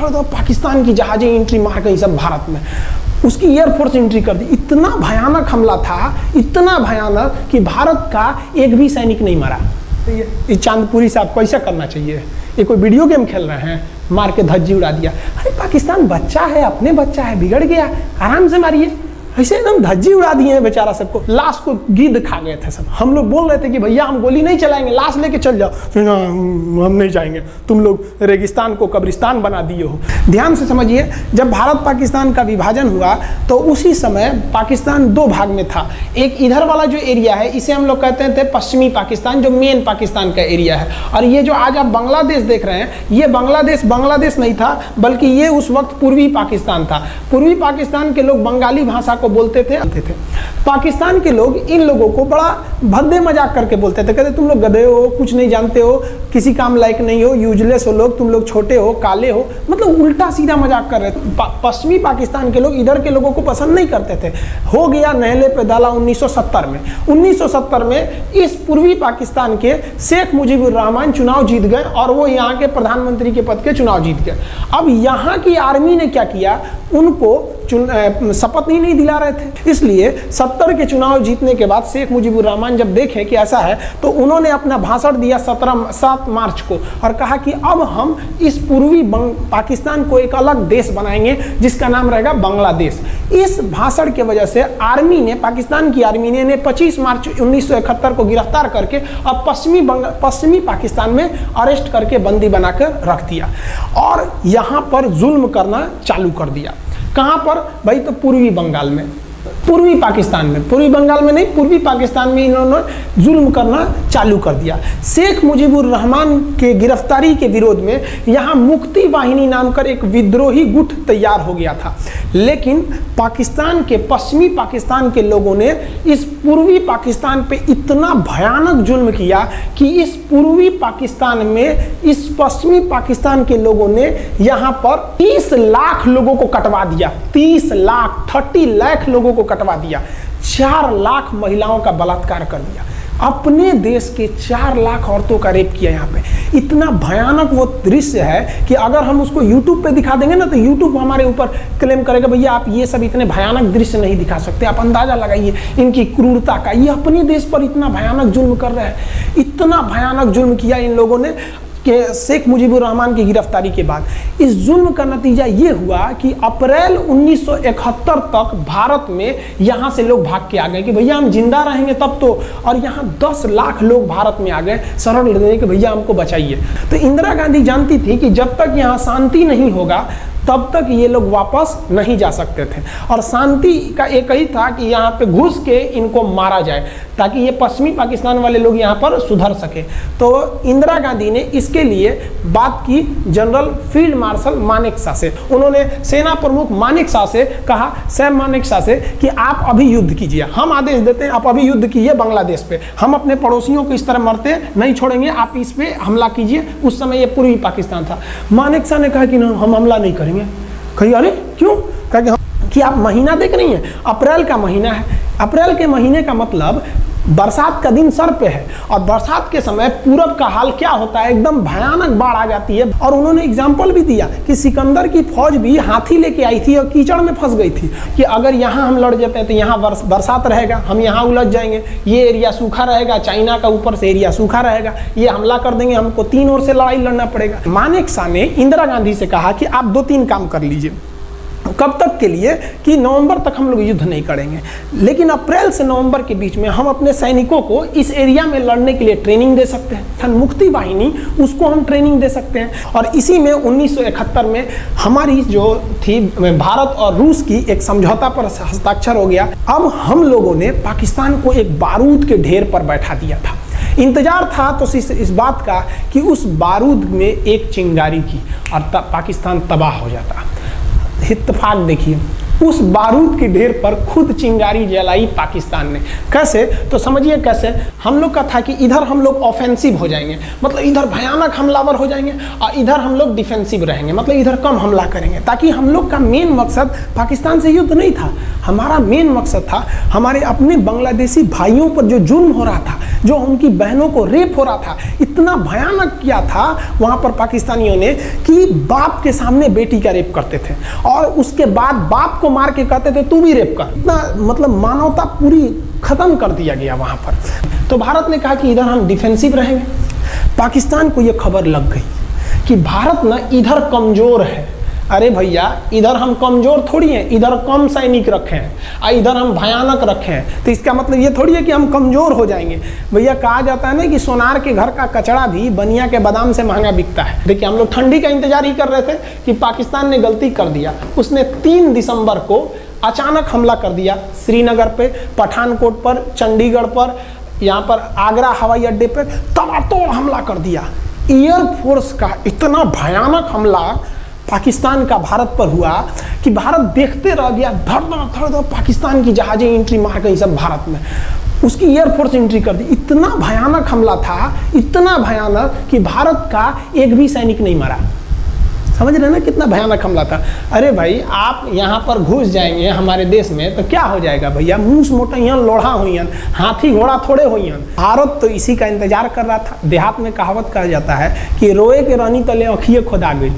धड़ पाकिस्तान की जहाजें एंट्री मार गई सब भारत में, उसकी एयरफोर्स एंट्री कर दी। इतना भयानक हमला था, इतना भयानक कि भारत का एक भी सैनिक नहीं मरा। ये चांदपुरी साहब को ऐसा करना चाहिए, ये कोई वीडियो गेम खेल रहे हैं, मार के धज्जी उड़ा दिया। अरे पाकिस्तान बच्चा है, अपने बच्चा है, बिगड़ गया, आराम से मारिए। ऐसे एकदम धज्जी उड़ा दिए हैं बेचारा सबको। लाश को गिद्ध खा गए थे सब। हम लोग बोल रहे थे कि भैया हम गोली नहीं चलाएंगे, लाश लेके चल जाओ। हम नहीं जाएंगे, तुम लोग रेगिस्तान को कब्रिस्तान बना दिए हो। ध्यान से समझिए, जब भारत पाकिस्तान का विभाजन हुआ तो उसी समय पाकिस्तान दो भाग में था। एक इधर वाला जो एरिया है इसे हम लोग कहते थे पश्चिमी पाकिस्तान, जो मेन पाकिस्तान का एरिया है। और ये जो आज आप बांग्लादेश देख रहे हैं, ये बांग्लादेश नहीं था, बल्कि ये उस वक्त पूर्वी पाकिस्तान था। पूर्वी पाकिस्तान के लोग बंगाली भाषा को बोलते थे। पाकिस्तान के लोग इन लोगों को बड़ा भद्दे मजाक करके बोलते थे, कहते तुम लोग गधे हो, कुछ नहीं जानते हो, किसी काम लायक नहीं हो, यूजलेस हो लोग, तुम लोग छोटे हो, काले हो, मतलब उल्टा सीधा मजाक कर रहे थे। पश्चिमी पाकिस्तान के लोग इधर के लोगों को पसंद नहीं करते थे। हो गया नहले पे दाला 1970 में। 1970 में इस पूर्वी पाकिस्तान के शेख मुजीबुर रहमान चुनाव जीत गए और वो यहाँ के प्रधानमंत्री के पद के चुनाव जीत गए। अब यहाँ की आर्मी ने क्या किया, उनको शपथ ही नहीं दिला रहे थे। इसलिए 70 के चुनाव जीतने के बाद शेख मुजीबुर रहमान जब देखे कि ऐसा है तो उन्होंने अपना भाषण दिया 7 मार्च को और कहा कि अब हम इस पूर्वी पाकिस्तान को एक अलग देश बनाएंगे जिसका नाम रहेगा बांग्लादेश। इस भाषण की वजह से आर्मी ने, पाकिस्तान की आर्मी ने 25 मार्च 1971 को गिरफ्तार करके अब पश्चिमी पाकिस्तान में अरेस्ट करके बंदी बनाकर रख दिया और यहाँ पर जुल्म करना चालू कर दिया। कहाँ पर भाई, तो पूर्वी बंगाल में, पूर्वी पाकिस्तान में, पूर्वी बंगाल में नहीं, पूर्वी पाकिस्तान में इन्होंने जुल्म करना चालू कर दिया। शेख मुजीबुर रहमान के गिरफ्तारी के विरोध में यहाँ मुक्ति वाहिनी नाम कर एक विद्रोही गुट तैयार हो गया था। लेकिन पाकिस्तान के, पश्चिमी पाकिस्तान के लोगों ने इस पूर्वी पाकिस्तान पे इतना भयानक जुल्म किया कि इस पूर्वी पाकिस्तान में, इस पश्चिमी पाकिस्तान के लोगों ने यहाँ पर 30 लाख लोगों को कटवा दिया। 30 लाख लोगों को कटवा दिया। 4 लाख महिलाओं का बलात्कार कर दिया। अपने देश के 4 लाख औरतों का रेप किया यहाँ पे। इतना भयानक वो दृश्य है कि अगर हम उसको YouTube पे दिखा देंगे ना तो YouTube हमारे ऊपर क्लेम करेगा, भैया आप ये सब इतने भयानक दृश्य नहीं दिखा सकते। आप अंदाजा लगाइए इनकी क्रूरता का। ये अपने देश पर इतना भयानक जुल्म कर रहे हैं। इतना भयानक जुल्म किया इन लोगों ने कि शेख मुजीबुर रहमान की गिरफ्तारी के बाद इस जुल्म का नतीजा ये हुआ कि अप्रैल 1971 तक भारत में यहाँ से लोग भाग के आ गए कि भैया हम जिंदा रहेंगे तब तो। और यहाँ 10 लाख लोग भारत में आ गए शरण लेने कि भैया हमको बचाइए। तो इंदिरा गांधी जानती थी कि जब तक यहाँ शांति नहीं होगा तब तक ये लोग वापस नहीं जा सकते थे। और शांति का एक ही था कि यहाँ पे घुस के इनको मारा जाए ताकि ये पश्चिमी पाकिस्तान वाले लोग यहाँ पर सुधर सके। तो इंदिरा गांधी ने इसके लिए बात की जनरल फील्ड मार्शल मानेकशॉ से। उन्होंने सेना प्रमुख मानेकशॉ से कहा, सैम मानेकशॉ से, कि आप अभी युद्ध कीजिए, हम आदेश देते हैं आप अभी युद्ध कीजिए बांग्लादेश पे, हम अपने पड़ोसियों को इस तरह मरते नहीं छोड़ेंगे, आप इस पे हमला कीजिए। उस समय ये पूर्वी पाकिस्तान था। मानेकशॉ ने कहा कि ना हम हमला नहीं करेंगे। कही अरे क्यों? कहा कि आप महीना देख रही हैं, अप्रैल का महीना है। अप्रैल के महीने का मतलब बरसात का दिन सर पे है और बरसात के समय पूरब का हाल क्या होता है, एकदम भयानक बाढ़ आ जाती है। और उन्होंने एग्जाम्पल भी दिया कि सिकंदर की फौज भी हाथी लेके आई थी और कीचड़ में फंस गई थी कि अगर यहाँ हम लड़ जाते हैं तो यहाँ बरसात रहेगा, हम यहाँ उलझ जाएंगे, ये एरिया सूखा रहेगा, चाइना का ऊपर से एरिया सूखा रहेगा, ये हमला कर देंगे, हमको 3 ओर से लड़ाई लड़ना पड़ेगा। मानेकशॉ ने इंदिरा गांधी से कहा कि आप 2-3 काम कर लीजिए। कब तक के लिए? कि नवंबर तक हम लोग युद्ध नहीं करेंगे, लेकिन अप्रैल से नवंबर के बीच में हम अपने सैनिकों को इस एरिया में लड़ने के लिए ट्रेनिंग दे सकते हैं। मुक्ति वाहिनी, उसको हम ट्रेनिंग दे सकते हैं। और इसी में 1971 में हमारी जो थी भारत और रूस की एक समझौता पर हस्ताक्षर हो गया। अब हम लोगों ने पाकिस्तान को एक बारूद के ढेर पर बैठा दिया था। इंतजार था तो इस बात का कि उस बारूद में एक चिंगारी की और पाकिस्तान तबाह हो जाता। इत्तेफाक देखिए, उस बारूद के ढेर पर खुद चिंगारी जलाई पाकिस्तान ने। कैसे? तो समझिए कैसे। हम लोग का था कि इधर हम लोग ऑफेंसिव हो जाएंगे, मतलब इधर भयानक हमलावर हो जाएंगे, और इधर हम लोग डिफेंसिव रहेंगे, मतलब इधर कम हमला करेंगे, ताकि हम लोग का मेन मकसद पाकिस्तान से युद्ध नहीं था। हमारा मेन मकसद था हमारे अपने बांग्लादेशी भाइयों पर जो जुल्म हो रहा था, जो उनकी बहनों को रेप हो रहा था, इतना भयानक किया था वहां पर पाकिस्तानियों ने कि बाप के सामने बेटी का रेप करते थे, और उसके बाद बाप को मार के कहते थे तू भी रेप कर। इतना मतलब मानवता पूरी खत्म कर दिया गया वहां पर। तो भारत ने कहा कि इधर हम डिफेंसिव रहेंगे। पाकिस्तान को यह खबर लग गई कि भारत ना इधर कमजोर है। अरे भैया, इधर हम कमजोर थोड़ी हैं, इधर कम सैनिक रखे हैं और इधर हम भयानक रखे हैं, तो इसका मतलब ये थोड़ी है कि हम कमजोर हो जाएंगे। भैया कहा जाता है ना कि सोनार के घर का कचड़ा भी बनिया के बादाम से महंगा बिकता है। देखिए, हम लोग ठंडी का इंतजार ही कर रहे थे कि पाकिस्तान ने गलती कर दिया। उसने 3 दिसंबर को अचानक हमला कर दिया श्रीनगर पे, पठानकोट पर, चंडीगढ़ पर, यहाँ पर आगरा हवाई अड्डे पर तबातोड़ हमला कर दिया। एयरफोर्स का इतना भयानक हमला पाकिस्तान का भारत पर हुआ कि भारत देखते रह गया। धड़ पाकिस्तान की जहाजें एंट्री मार गई सब भारत में, उसकी एयरफोर्स एंट्री कर दी। इतना भयानक हमला था, इतना भयानक कि भारत का एक भी सैनिक नहीं मरा। समझ रहे ना कितना भयानक हमला था। अरे भाई, आप यहाँ पर घुस जाएंगे हमारे देश में तो क्या हो जाएगा भैया? मूस मोटैया लोढ़ा हुईन, हाथी घोड़ा थोड़े हुईन। भारत तो इसी का इंतजार कर रहा था। देहात में कहावत कहा जाता है कि रोए के रानी तले अखिए खुदा गई।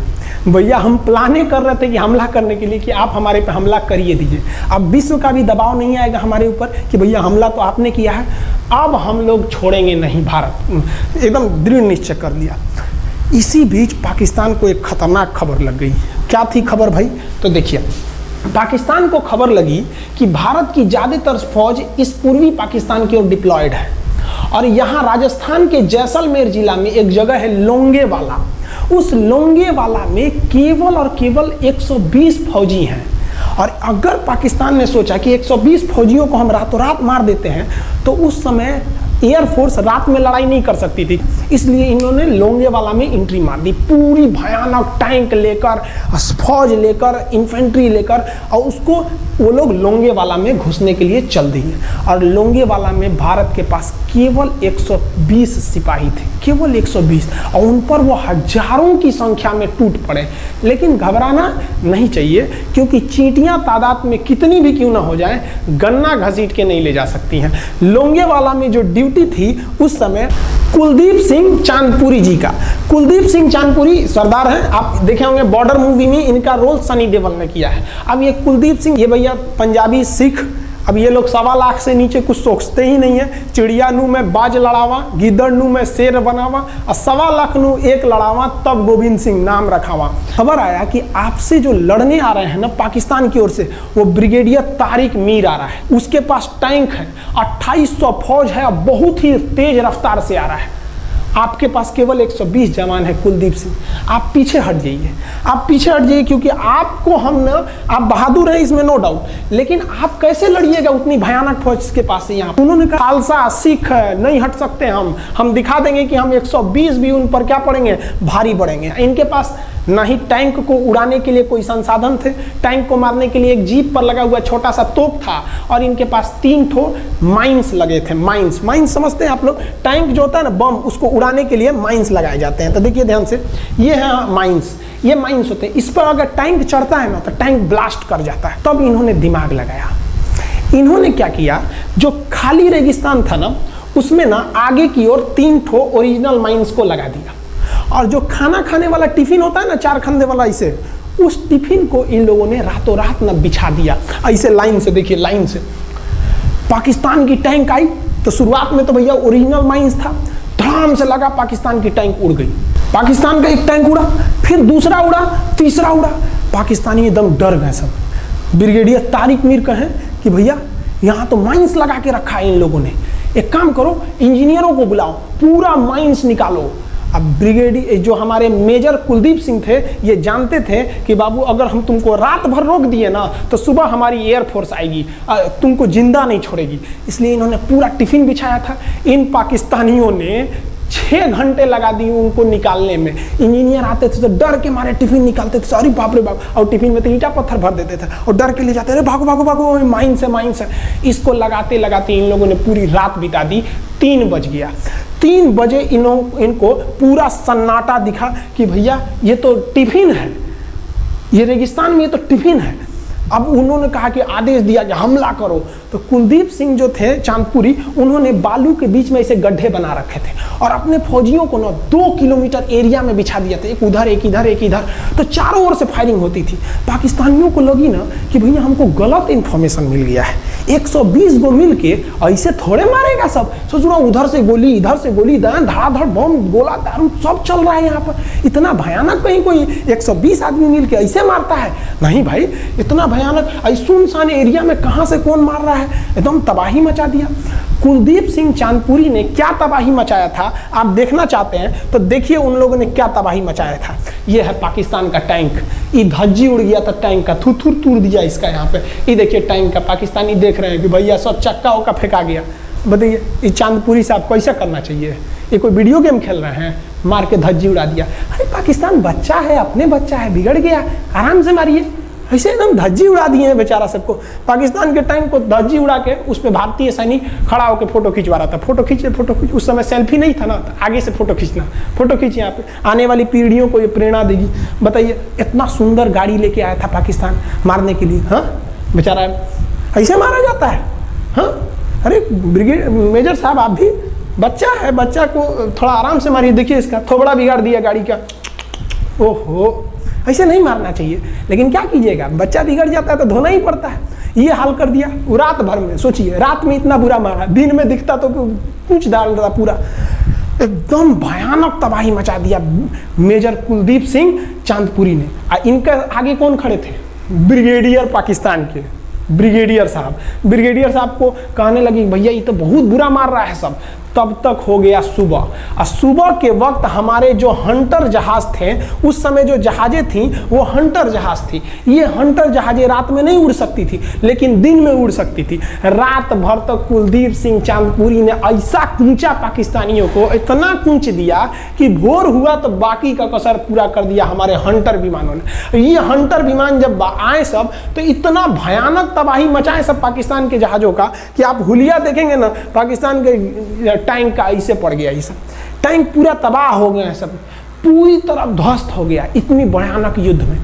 भैया, हम प्लाने कर रहे थे कि हमला करने के लिए कि आप हमारे पे हमला करिए दीजिए। अब विश्व का भी दबाव नहीं आएगा हमारे ऊपर कि भैया हमला तो आपने किया है, अब हम लोग छोड़ेंगे नहीं। भारत एकदम दृढ़ निश्चय कर लिया। इसी बीच पाकिस्तान को एक खतरनाक खबर लग गई। क्या थी खबर भाई? तो देखिए, पाकिस्तान को खबर लगी कि भारत की ज़्यादातर फौज इस पूर्वी पाकिस्तान की ओर डिप्लॉयड है, और यहाँ राजस्थान के जैसलमेर जिला में एक जगह है लोंगेवाला। उस लोंगेवाला में केवल और केवल 120 फौजी हैं, और अगर पाकिस्तान ने सोचा कि 120 फौजियों को हम रातों रात मार देते हैं तो उस समय एयरफोर्स रात में लड़ाई नहीं कर सकती थी, इसलिए इन्होंने लोंगेवाला में एंट्री मार दी। पूरी भयानक टैंक लेकर, फौज लेकर, इन्फेंट्री लेकर, और उसको वो लोग लोंगेवाला में घुसने के लिए चल दिए। और लोंगेवाला में भारत के पास केवल 120 सिपाही थे, केवल 120, और उन पर वो हजारों की संख्या में टूट पड़े। लेकिन घबराना नहीं चाहिए, क्योंकि चींटियां तादाद में कितनी भी क्यों ना हो जाए, गन्ना घसीट के नहीं ले जा सकती हैं। लोंगेवाला में जो ड्यूटी थी उस समय कुलदीप सिंह चांदपुरी जी का। कुलदीप सिंह चांदपुरी सरदार हैं, आप देखे होंगे बॉर्डर मूवी में इनका रोल सनी देओल ने किया है। अब ये कुलदीप सिंह, ये भैया पंजाबी सिख, अब ये लोग 1.25 लाख से नीचे कुछ सोचते ही नहीं है। चिड़िया नू में बाज लड़ावा, गिद्दड़ नू में शेर बनावा, और 1.25 लाख नू एक लड़ावा, तब गोविंद सिंह नाम रखावा। खबर आया कि आपसे जो लड़ने आ रहे हैं ना पाकिस्तान की ओर से, वो ब्रिगेडियर तारिक मीर आ रहा है। उसके पास टैंक है, 2800 फौज है, बहुत ही तेज रफ्तार से आ रहा है। आपके पास केवल 120 जवान है कुलदीप सिंह, आप पीछे हट जाइए, आप पीछे हट जाइए, क्योंकि आपको हम ना, आप बहादुर हैं इसमें नो डाउट, लेकिन आप कैसे लड़िएगा उतनी भयानक फौज के पास से? यहाँ उन्होंने कहा खालसा सिख है, नहीं हट सकते हम दिखा देंगे कि हम 120 भी उन पर क्या पड़ेंगे, भारी पड़ेंगे। इनके पास ना ही टैंक को उड़ाने के लिए कोई संसाधन थे, टैंक को मारने के लिए एक जीप पर लगा हुआ छोटा सा तोप था, और इनके पास 3 ठो माइंस लगे थे। माइंस समझते हैं आप लोग? टैंक जो होता है ना बम, उसको उड़ाने के लिए माइंस लगाए जाते हैं। तो देखिए ध्यान से, ये है माइंस, ये माइंस होते हैं। इस पर अगर टैंक चढ़ता है ना तो टैंक ब्लास्ट कर जाता है। तब इन्होंने दिमाग लगाया। इन्होंने क्या किया, जो खाली रेगिस्तान था ना उसमें ना आगे की ओर 3 ठो ओरिजिनल माइंस को लगा दिया, और जो खाना खाने वाला टिफिन होता है ना 4 खंदे वाला, इसे, उस टिफिन को इन लोगों ने रातों रात ना बिछा दिया ऐसे लाइन से। देखिए लाइन से पाकिस्तान की टैंक आई तो शुरुआत में तो भैया ओरिजिनल माइंस था, धड़ाम से लगा, पाकिस्तान की टैंक उड़ गई। पाकिस्तान का एक टैंक उड़ा, फिर दूसरा उड़ा, तीसरा उड़ा, पाकिस्तानी एकदम डर गए सब। ब्रिगेडियर तारिक मीर कहें कि भैया यहाँ तो माइंस लगा के रखा है इन लोगों ने, एक काम करो इंजीनियरों को बुलाओ, पूरा माइंस निकालो। अब ब्रिगेडियर जो हमारे मेजर कुलदीप सिंह थे, ये जानते थे कि बाबू अगर हम तुमको रात भर रोक दिए ना तो सुबह हमारी एयरफोर्स आएगी, तुमको जिंदा नहीं छोड़ेगी। इसलिए इन्होंने पूरा टिफिन बिछाया था। इन पाकिस्तानियों ने 6 घंटे लगा दिए उनको निकालने में। इंजीनियर आते थे तो डर के मारे टिफिन निकालते थे, अरे बाप रे बाप, और टिफिन में तो ईंटा पत्थर भर देते थे और डर के ले जाते, अरे भागो भागो भागो, माइन से। इसको लगाते लगाते इन लोगों ने पूरी रात बिता दी। 3 बज गया। 3 बजे इनको पूरा सन्नाटा दिखा कि भैया ये तो टिफिन है, ये रेगिस्तान में ये तो टिफिन है। अब उन्होंने कहा कि आदेश दिया कि हमला करो। तो कुलदीप सिंह जो थे चांदपुरी, उन्होंने बालू के बीच में ऐसे गड्ढे बना रखे थे और अपने फौजियों को ना 2 किलोमीटर एरिया में बिछा दिया था, एक उधर एक इधर एक इधर। तो चारों ओर से फायरिंग होती थी। पाकिस्तानियों को लगी ना कि भैया हमको गलत इंफॉर्मेशन मिल गया है, 120 गो मिल के ऐसे थोड़े मारेगा सब। सोच रहा हूँ उधर से गोली इधर से गोली, धड़ाधड़ बम गोला दारू सब चल रहा है यहाँ पर। इतना भयानक कहीं कोई 120 आदमी मिल के ऐसे मारता है? नहीं भाई, इतना भयानक सुनसान एरिया में कहां से कौन मार रहा है, एकदम तबाही मचा दिया। कुलदीप सिंह चांदपुरी ने क्या तबाही मचाया था आप देखना चाहते हैं तो देखिए उन लोगों ने क्या तबाही मचाया था। ये है पाकिस्तान का टैंक, ये धज्जी उड़ गया था टैंक का, थुथुर तूर दिया इसका यहाँ पे। ये देखिए टैंक का, पाकिस्तानी देख रहे हैं कि भैया सब चक्का उक्का फेंका गया। बताइए ये चांदपुरी साहब कैसा करना चाहिए? ये कोई वीडियो गेम खेल रहे हैं, मार के धज्जी उड़ा दिया। अरे पाकिस्तान बच्चा है, अपने बच्चा है, बिगड़ गया, आराम से मारिए। ऐसे एकदम धज्जी उड़ा दिए हैं बेचारा सबको। पाकिस्तान के टैंक को धज्जी उड़ा के उस पर भारतीय सैनिक खड़ा होकर फोटो खिंचवा रहा था। फोटो खींच। उस समय सेल्फी नहीं था ना, आगे से फोटो खींचना, फोटो खींच। यहाँ पे आने वाली पीढ़ियों को ये प्रेरणा देगी। बताइए इतना सुंदर गाड़ी लेके आया था पाकिस्तान मारने के लिए। हाँ बेचारा ऐसे मारा जाता है? हाँ अरे ब्रिगेड मेजर साहब आप भी, बच्चा है, बच्चा को थोड़ा आराम से मारिए। देखिए इसका थोबड़ा बिगाड़ दिया गाड़ी का। ओहो, ऐसे नहीं मारना चाहिए, लेकिन क्या कीजिएगा, बच्चा बिगड़ जाता है तो धोना ही पड़ता है। ये हाल कर दिया रात भर में। सोचिए रात में इतना बुरा मारा, दिन में दिखता तो पूछ डाल रहा पूरा। एकदम भयानक तबाही मचा दिया मेजर कुलदीप सिंह चांदपुरी ने। इनका आगे कौन खड़े थे? ब्रिगेडियर पाकिस्तान के ब्रिगेडियर साहब को कहने लगी भैया ये तो बहुत बुरा मार रहा है सब। तब तक हो गया सुबह, और सुबह के वक्त हमारे जो हंटर जहाज थे, उस समय जो जहाजें थी वो हंटर जहाज थी। ये हंटर जहाजें रात में नहीं उड़ सकती थी, लेकिन दिन में उड़ सकती थी। रात भर तक कुलदीप सिंह चांदपुरी ने ऐसा कूचा पाकिस्तानियों को, इतना कूच दिया कि भोर हुआ तो बाकी का कसर पूरा कर दिया हमारे हंटर विमानों ने। ये हंटर विमान जब आए सब तो इतना भयानक तबाही मचाए सब पाकिस्तान के जहाज़ों का कि आप हुलिया देखेंगे ना, पाकिस्तान के टैंक का ऐसे पड़ गया। ये सब टैंक पूरा तबाह हो गया है, सब पूरी तरह ध्वस्त हो गया इतनी भयानक युद्ध में।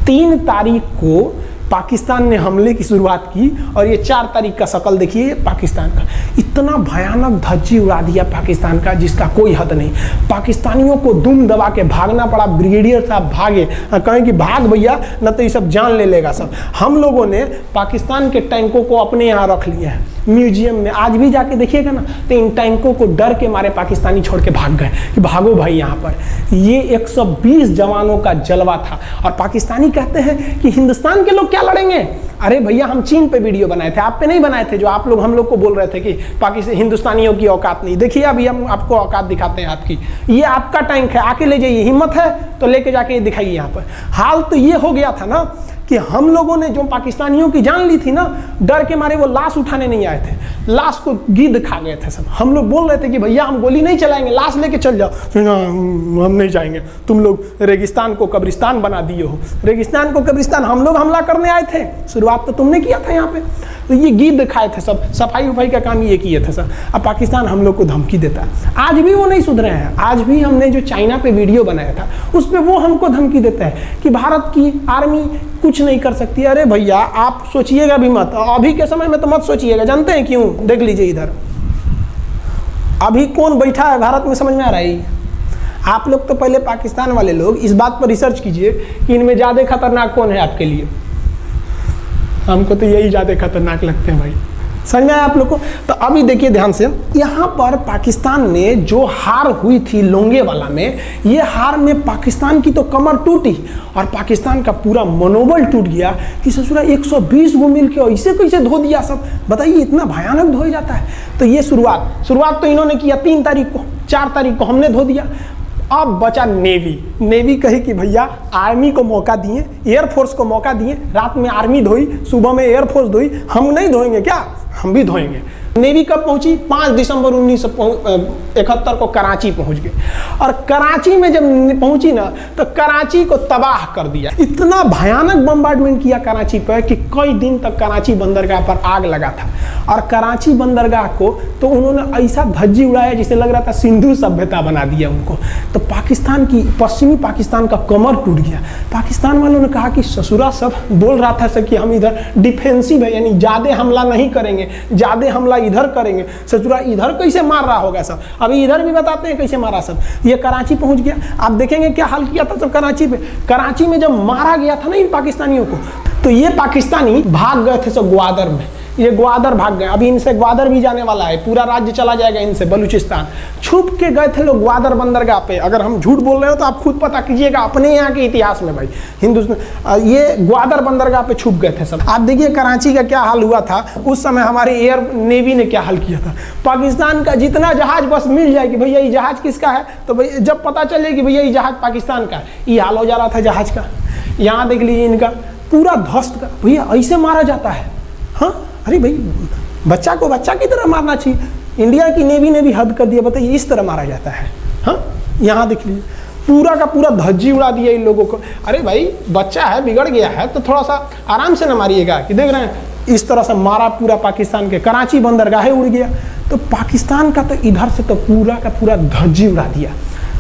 3 तारीख को पाकिस्तान ने हमले की शुरुआत की और ये 4 तारीख का शकल देखिए पाकिस्तान का। इतना भयानक धज्जी उड़ा दिया पाकिस्तान का जिसका कोई हद नहीं। पाकिस्तानियों को दुम दबा के भागना पड़ा। ब्रिगेडियर साहब भागे, कहें कि भाग भैया न तो ये सब जान ले लेगा सब। हम लोगों ने पाकिस्तान के टैंकों को अपने यहाँ रख लिया है म्यूजियम में। आज भी जाके देखिएगा ना तो इन टैंकों को डर के मारे पाकिस्तानी छोड़ के भाग गए कि भागो भाई यहाँ पर। ये 120 जवानों का जलवा था। और पाकिस्तानी कहते हैं कि हिंदुस्तान के लोग क्या लड़ेंगे। अरे भैया हम चीन पे वीडियो बनाए थे, आप पे नहीं बनाए थे, जो आप लोग हम लोग को बोल रहे थे कि पाकिस्तान हिंदुस्तानियों की औकात नहीं। देखिए अभी हम आपको औकात दिखाते हैं आपकी। ये आपका टैंक है, आके ले जाइए, हिम्मत है तो लेके जाके दिखाइए यहाँ पर। हाल तो ये हो गया था ना कि हम लोगों ने जो पाकिस्तानियों की जान ली थी ना, डर के मारे वो लाश उठाने नहीं आए थे, लाश को गिद्ध खा गए थे सब। हम लोग बोल रहे थे कि भैया हम गोली नहीं चलाएंगे, लाश लेके चल जाओ। हम नहीं जाएंगे, तुम लोग रेगिस्तान को कब्रिस्तान बना दिए हो। रेगिस्तान को कब्रिस्तान हम लोग हमला करने आए थे, शुरुआत तो तुमने किया था यहाँ पे। तो ये गिद्ध खाए थे सब, सफाई उफाई का काम ये किए थे सब। अब पाकिस्तान हम लोग को धमकी देता है। आज भी वो नहीं सुधरे हैं। आज भी हमने जो चाइना पे वीडियो बनाया था उस पर वो हमको धमकी देता है कि भारत की आर्मी कुछ नहीं कर सकती। अरे भैया आप सोचिएगा भी मत, अभी के समय में तो मत सोचिएगा। जानते हैं क्यों? देख लीजिए इधर अभी कौन बैठा है भारत में, समझ में आ रहा है? आप लोग तो पहले पाकिस्तान वाले लोग इस बात पर रिसर्च कीजिए कि इनमें ज़्यादा खतरनाक कौन है आपके लिए। हमको तो यही ज़्यादा खतरनाक लगते हैं भाई, समझ में आया आप लोग को? तो अभी देखिए ध्यान से, यहाँ पर पाकिस्तान ने जो हार हुई थी लोंगेवाला में, ये हार में पाकिस्तान की तो कमर टूटी और पाकिस्तान का पूरा मनोबल टूट गया कि ससुरा 120 गो मिल के ऐसे कैसे धो दिया सब। बताइए इतना भयानक धो जाता है। तो ये शुरुआत तो इन्होंने किया 3 तारीख को, 4 तारीख को हमने धो दिया। अब बचा नेवी कही कि भैया आर्मी को मौका दिए, एयरफोर्स को मौका दिए। रात में आर्मी धोई, सुबह में एयरफोर्स धोई, हम नहीं धोएंगे क्या? हम भी धोएंगे। नेवी कब पहुंची? 5 दिसंबर 1971 को कराची पहुंच गए। और कराची में जब पहुंची ना तो कराची को तबाह कर दिया। इतना भयानक बम्बार्डमेंट किया कराची पर कि कई दिन तक कराची बंदरगाह पर आग लगा था। और कराची बंदरगाह को तो उन्होंने ऐसा धज्जी उड़ाया जिसे लग रहा था सिंधु सभ्यता बना दिया उनको। तो पाकिस्तान की, पश्चिमी पाकिस्तान का कमर टूट गया। पाकिस्तान वालों ने कहा कि ससुरा सब बोल रहा था कि हम इधर डिफेंसिव है, यानी ज्यादा हमला नहीं करेंगे, ज्यादा हमला इधर करेंगे। ससुरा इधर कैसे मार रहा होगा सब, अभी इधर भी बताते हैं कैसे मारा सब। ये कराची पहुंच गया। आप देखेंगे क्या हाल किया था सब कराची पे। कराची में जब मारा गया था ना इन पाकिस्तानियों को, तो ये पाकिस्तानी भाग गए थे सब ग्वादर में। ये ग्वादर भाग गए। अभी इनसे ग्वादर भी जाने वाला है, पूरा राज्य चला जाएगा इनसे, बलूचिस्तान। छुप के गए थे लोग ग्वादर बंदरगाह पे। अगर हम झूठ बोल रहे हो तो आप खुद पता कीजिएगा अपने यहाँ के इतिहास में भाई। हिंदुस्तान ये ग्वादर बंदरगाह पे छुप गए थे सब। आप देखिए कराची का क्या हाल हुआ था उस समय। हमारे एयर नेवी ने क्या हाल किया था। पाकिस्तान का जितना जहाज बस मिल जाए कि भैया ये जहाज किसका है, तो भैया जब पता चले कि भैया ये जहाज पाकिस्तान का है, ये हाल हो जा रहा था जहाज का। यहाँ देख लीजिए इनका पूरा ध्वस्त का। भैया ऐसे मारा जाता है? हाँ, अरे भाई बच्चा को बच्चा की तरह मारना चाहिए। इंडिया की नेवी ने भी हद कर दिया। बताइए इस तरह मारा जाता है? हाँ, यहाँ देख लीजिए पूरा का पूरा धज्जी उड़ा दिया इन लोगों को। अरे भाई बच्चा है, बिगड़ गया है तो थोड़ा सा आराम से ना मारिएगा। कि देख रहे हैं इस तरह से मारा पूरा पाकिस्तान के। कराची बंदरगाह उड़ गया। तो पाकिस्तान का तो इधर से तो पूरा का पूरा धज्जी उड़ा दिया।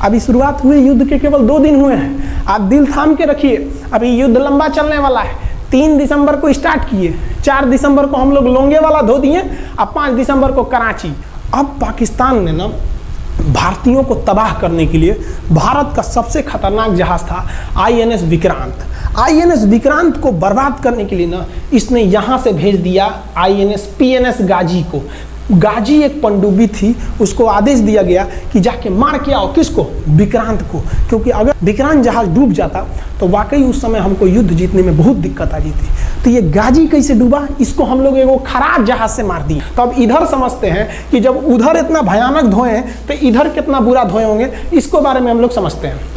अभी शुरुआत हुई युद्ध के केवल 2 दिन हुए हैं। आप दिल थाम के रखिए, अभी युद्ध लंबा चलने वाला है। 3 दिसंबर को स्टार्ट किए, 4 दिसंबर को हम लोग लोंगेवाला धो दिए, अब 5 दिसंबर को कराची। अब पाकिस्तान ने ना भारतीयों को तबाह करने के लिए भारत का सबसे खतरनाक जहाज था INS विक्रांत। INS विक्रांत को बर्बाद करने के लिए ना इसने यहाँ से भेज दिया INS PNS गाजी को। गाजी एक पनडुब्बी थी, उसको आदेश दिया गया कि जाके मार के आओ। किसको? विक्रांत को। क्योंकि अगर विक्रांत जहाज डूब जाता तो वाकई उस समय हमको युद्ध जीतने में बहुत दिक्कत आ जाती। तो ये गाजी कैसे डूबा, इसको हम लोग एगो खराब जहाज से मार दिए। तो अब इधर समझते हैं कि जब उधर इतना भयानक धोए तो इधर कितना बुरा धोए होंगे, इसको बारे में हम लोग समझते हैं।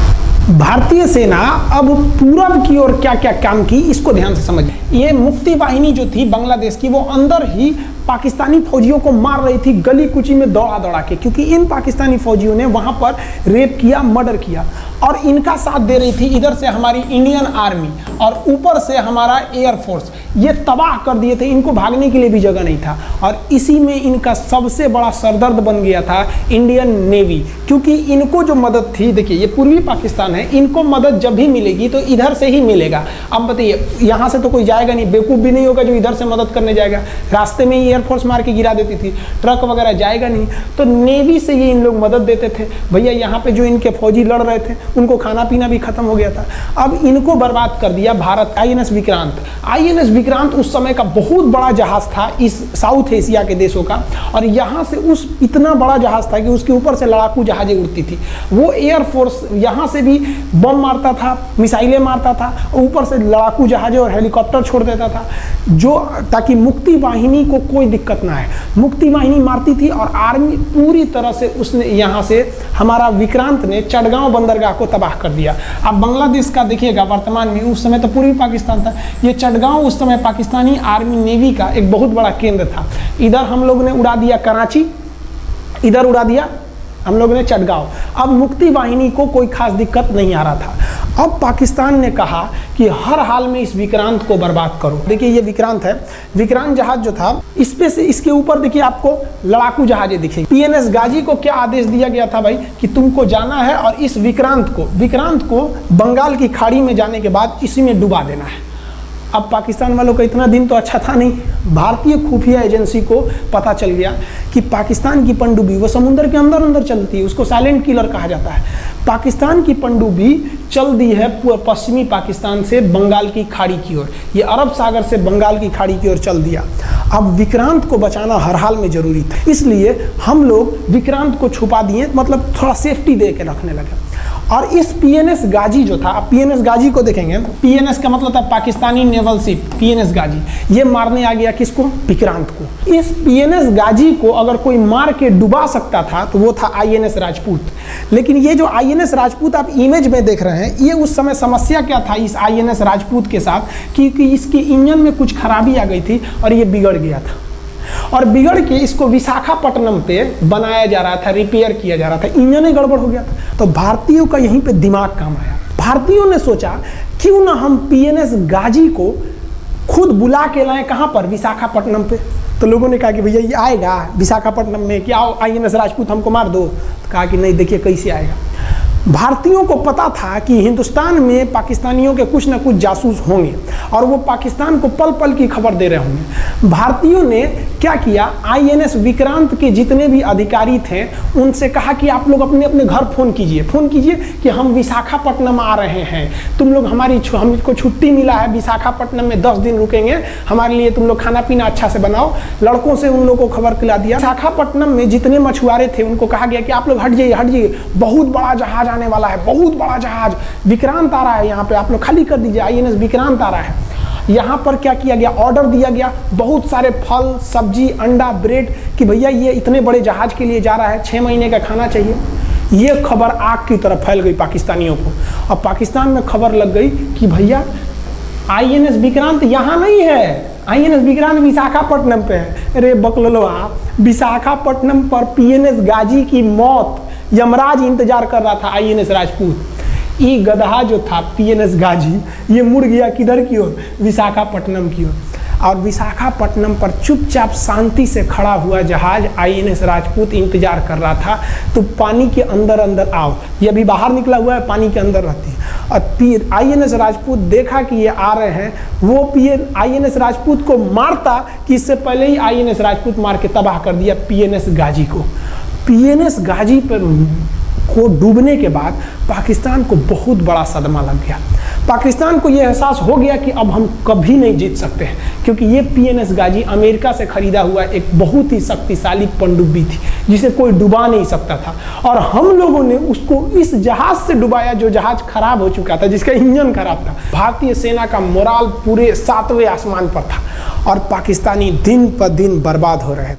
भारतीय सेना अब पूरब की ओर क्या क्या काम की, इसको ध्यान से समझिए। ये मुक्ति वाहिनी जो थी बांग्लादेश की, वो अंदर ही पाकिस्तानी फौजियों को मार रही थी गली कुची में दौड़ा दौड़ा के। क्योंकि इन पाकिस्तानी फौजियों ने वहां पर रेप किया, मर्डर किया। और इनका साथ दे रही थी इधर से हमारी इंडियन आर्मी और ऊपर से हमारा एयरफोर्स। ये तबाह कर दिए थे, इनको भागने के लिए भी जगह नहीं था। और इसी में इनका सबसे बड़ा सरदर्द बन गया था इंडियन नेवी। क्योंकि इनको जो मदद थी, देखिए ये पूर्वी पाकिस्तान है, इनको मदद जब भी मिलेगी तो इधर से ही मिलेगा। अब बताइए यहाँ से तो कोई जाएगा नहीं, बेवकूफ़ भी नहीं होगा जो इधर से मदद करने जाएगा। रास्ते में ही एयरफोर्स मार के गिरा देती थी, ट्रक वगैरह जाएगा नहीं। तो नेवी से ये इन लोग मदद देते थे। भैया यहाँ पे जो इनके फौजी लड़ रहे थे उनको खाना पीना भी खत्म हो गया था। अब इनको बर्बाद कर दिया भारत। INS विक्रांत। INS विक्रांत उस समय का बहुत बड़ा जहाज था इस साउथ एशिया के देशों का। और यहाँ से उस इतना बड़ा जहाज था कि उसके ऊपर से लड़ाकू जहाजें उड़ती थी। वो एयरफोर्स यहाँ से भी बम मारता था, मिसाइलें मारता था, ऊपर से लड़ाकू जहाजें और हेलीकॉप्टर छोड़ देता था, जो ताकि मुक्ति वाहिनी को कोई दिक्कत ना है। मुक्ति वाहिनी मारती थी और आर्मी पूरी तरह से उसने यहाँ से हमारा विक्रांत ने चटगांव बंदरगाह को तबाह कर दिया। अब बांग्लादेश का देखिएगा वर्तमान में, उस समय तो पूर्वी पाकिस्तान था, ये चटगांव उस समय पाकिस्तानी आर्मी नेवी का एक बहुत बड़ा केंद्र था। इधर हम लोग ने उड़ा दिया कराची, इधर उड़ा दिया हम लोग ने चटगांव। अब मुक्ति वाहिनी को कोई खास दिक्कत नहीं आ रहा था। अब पाकिस्तान ने कहा कि हर हाल में इस विक्रांत को बर्बाद करो। देखिए ये विक्रांत है, विक्रांत जहाज जो था इस पे से इसके ऊपर देखिए आपको लड़ाकू जहाजें दिखेंगी। PNS गाजी को क्या आदेश दिया गया था भाई कि तुमको जाना है और इस विक्रांत को बंगाल की खाड़ी में जाने के बाद इसी में डुबा देना है। अब पाकिस्तान वालों का इतना दिन तो अच्छा था नहीं। भारतीय खुफिया एजेंसी को पता चल गया कि पाकिस्तान की पनडुब्बी वो समुद्र के अंदर अंदर चलती है, उसको साइलेंट किलर कहा जाता है। पाकिस्तान की पनडुब्बी चल दी है पश्चिमी पाकिस्तान से बंगाल की खाड़ी की ओर। ये अरब सागर से बंगाल की खाड़ी की ओर चल दिया। अब विक्रांत को बचाना हर हाल में जरूरी था, इसलिए हम लोग विक्रांत को छुपा दिए, मतलब थोड़ा सेफ्टी दे के रखने लगे। और इस PNS गाजी जो था, PNS गाजी को देखेंगे, PNS का मतलब था पाकिस्तानी नेवल शिप, PNS गाजी, ये मारने आ गया किसको? विक्रांत को। इस PNS गाजी को अगर कोई मार के डुबा सकता था तो वो था INS राजपूत। लेकिन ये जो INS राजपूत आप इमेज में देख रहे हैं, ये उस समय समस्या क्या था इस INS राजपूत के साथ, क्योंकि इसके इंजन में कुछ खराबी आ गई थी और ये बिगड़ गया था। और बिगड़ के इसको विशाखापट्टनम पे बनाया जा रहा था, रिपेयर किया जा रहा था, इंजन ही गड़बड़ हो गया था। तो भारतीयों का यहीं पे दिमाग काम आया। भारतीयों ने सोचा क्यों ना हम पीएनएस गाजी को खुद बुला के लाएं, कहां पर, विशाखापट्टनम पे। तो लोगों ने कहा कि भैया ये आएगा विशाखापट्टनम में, क्या आईएनएस राजपूत हमको मार दो। तो कहा कि नहीं, देखिए कैसे आएगा। भारतीयों को पता था कि हिंदुस्तान में पाकिस्तानियों के कुछ ना कुछ जासूस होंगे और वो पाकिस्तान को पल पल की खबर दे रहे होंगे। भारतीयों ने क्या किया, आईएनएस विक्रांत के जितने भी अधिकारी थे उनसे कहा कि आप लोग अपने अपने घर फ़ोन कीजिए कि हम विशाखापट्टनम आ रहे हैं, तुम लोग हमको छुट्टी मिला है, विशाखापट्टनम में 10 दिन रुकेंगे, हमारे लिए तुम लोग खाना पीना अच्छा से बनाओ। लड़कों से उन लोगों को खबर खिला दिया। विशाखापट्टनम में जितने मछुआरे थे उनको कहा गया कि आप लोग हट जाइए, बहुत बड़ा जहाज आने वाला है, बहुत बड़ा जहाज विक्रांत आ रहा है, यहाँ पे आप लोग खाली कर दीजिए, आईएनएस विक्रांत आ रहा है। यहाँ पर क्या किया गया, ऑर्डर दिया गया, बहुत सारे फल सब्जी अंडा ब्रेड, कि भैया ये इतने बड़े जहाज के लिए जा रहा है, 6 महीने का खाना चाहिए। ये खबर आग की तरह फैल गई पाकिस्तानियों को। अब पाकिस्तान में खबर लग गई कि भैया आईएनएस विक्रांत यहाँ नहीं है, आईएनएस विक्रांत विशाखापट्टनम पे है। अरे बकलोलवा, विशाखापट्टनम पर पीएनएस गाजी की मौत यमराज इंतजार कर रहा था, आईएनएस राजपूत। ये गधा जो था पीएनएस गाजी, ये मुड़ गया किधर की ओर, विशाखापट्टनम की ओर। और विशाखापट्टनम पर चुपचाप शांति से खड़ा हुआ जहाज आईएनएस राजपूत इंतजार कर रहा था। तो पानी के अंदर अंदर आओ, ये अभी बाहर निकला हुआ है, पानी के अंदर रहती है। और आईएनएस राजपूत देखा कि ये आ रहे हैं, वो आईएनएस राजपूत को मारता कि इससे पहले ही आईएनएस राजपूत मार के तबाह कर दिया पीएनएस गाजी को। पीएनएस गाजी पर को डूबने के बाद पाकिस्तान को बहुत बड़ा सदमा लग गया। पाकिस्तान को यह एहसास हो गया कि अब हम कभी नहीं जीत सकते हैं, क्योंकि ये पीएनएस गाजी अमेरिका से खरीदा हुआ एक बहुत ही शक्तिशाली पनडुब्बी थी जिसे कोई डुबा नहीं सकता था। और हम लोगों ने उसको इस जहाज से डुबाया जो जहाज खराब हो चुका था, जिसका इंजन खराब था। भारतीय सेना का मोराल पूरे 7वें आसमान पर था और पाकिस्तानी दिन पर दिन बर्बाद हो रहे थे।